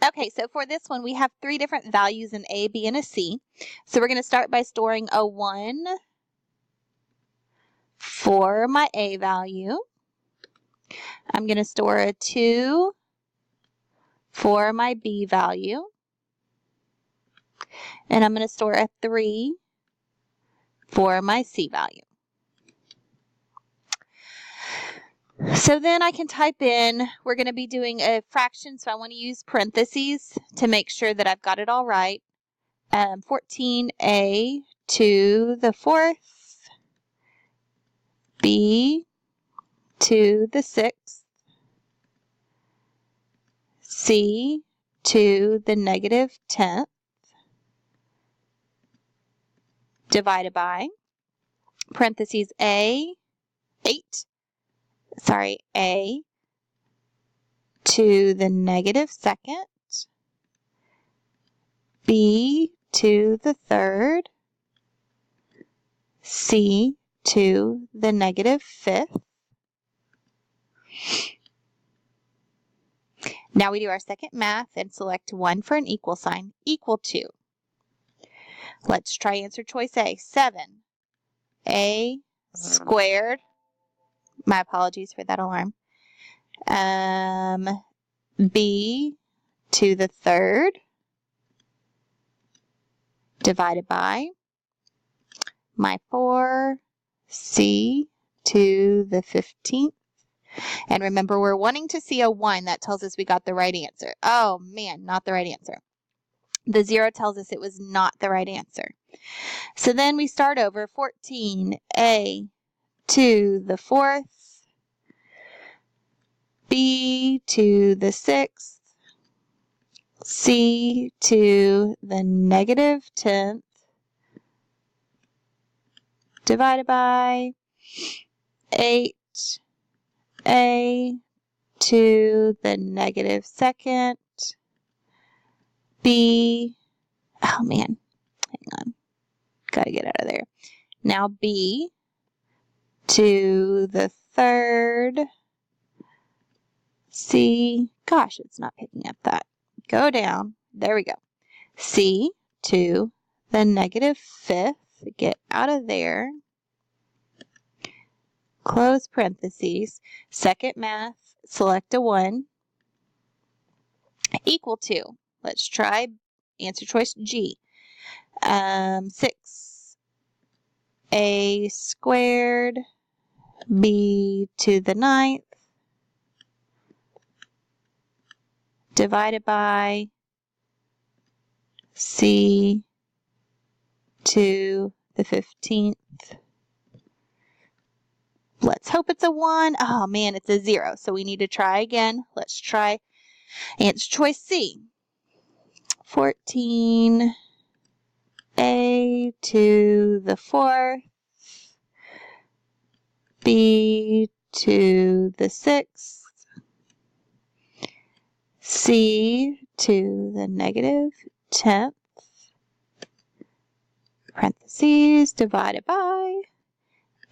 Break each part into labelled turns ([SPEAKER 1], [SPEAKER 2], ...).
[SPEAKER 1] Okay, so for this one, we have 3 different values in A, B, and a C. So we're going to start by storing a 1 for my A value. I'm going to store a 2 for my B value. And I'm going to store a 3 for my C value. So then I can type in, we're going to be doing a fraction, so I want to use parentheses to make sure that I've got it all right. 14a to the 4th, b to the 6th, c to the negative 10th, divided by, parentheses a to the negative 2nd, b to the 3rd, c to the negative 5th. Now we do our second math and select 1 for an equal sign, equal to. Let's try answer choice A, 7a squared. My apologies for that alarm. B to the 3rd divided by my 4c to the 15th. And remember, we're wanting to see a 1. That tells us we got the right answer. Oh, man, not the right answer. The 0 tells us it was not the right answer. So then we start over, 14a to the 4th, b to the 6th, c to the negative 10th, divided by 8a to the negative 2nd, b, oh man, hang on, gotta get out of there. Now b to the 3rd, c, gosh, it's not picking up that. Go down, there we go. C to the negative 5th, get out of there. Close parentheses. Second math, select a 1. Equal to, let's try answer choice G. 6a squared, b to the 9th, divided by c to the 15th. Let's hope it's a 1. Oh man, it's a 0. So we need to try again. Let's try answer choice C. 14a to the 4th, b to the 6th, c to the negative 10th, parentheses, divided by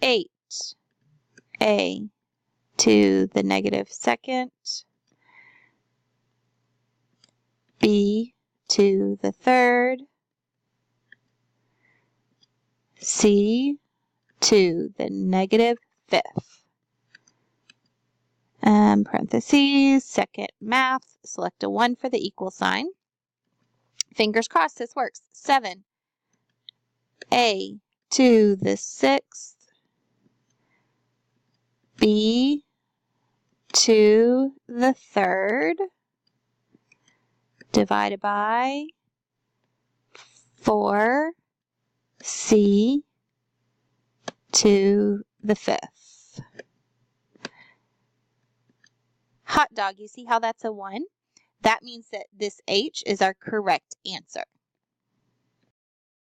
[SPEAKER 1] 8a to the negative 2nd, b to the 3rd, c to the negative 5th. Parentheses, second math, select a 1 for the equal sign. Fingers crossed this works. 7a to the 6th, b to the 3rd, divided by 4c to the 5th. Hot dog, you see how that's a 1? That means that this H is our correct answer.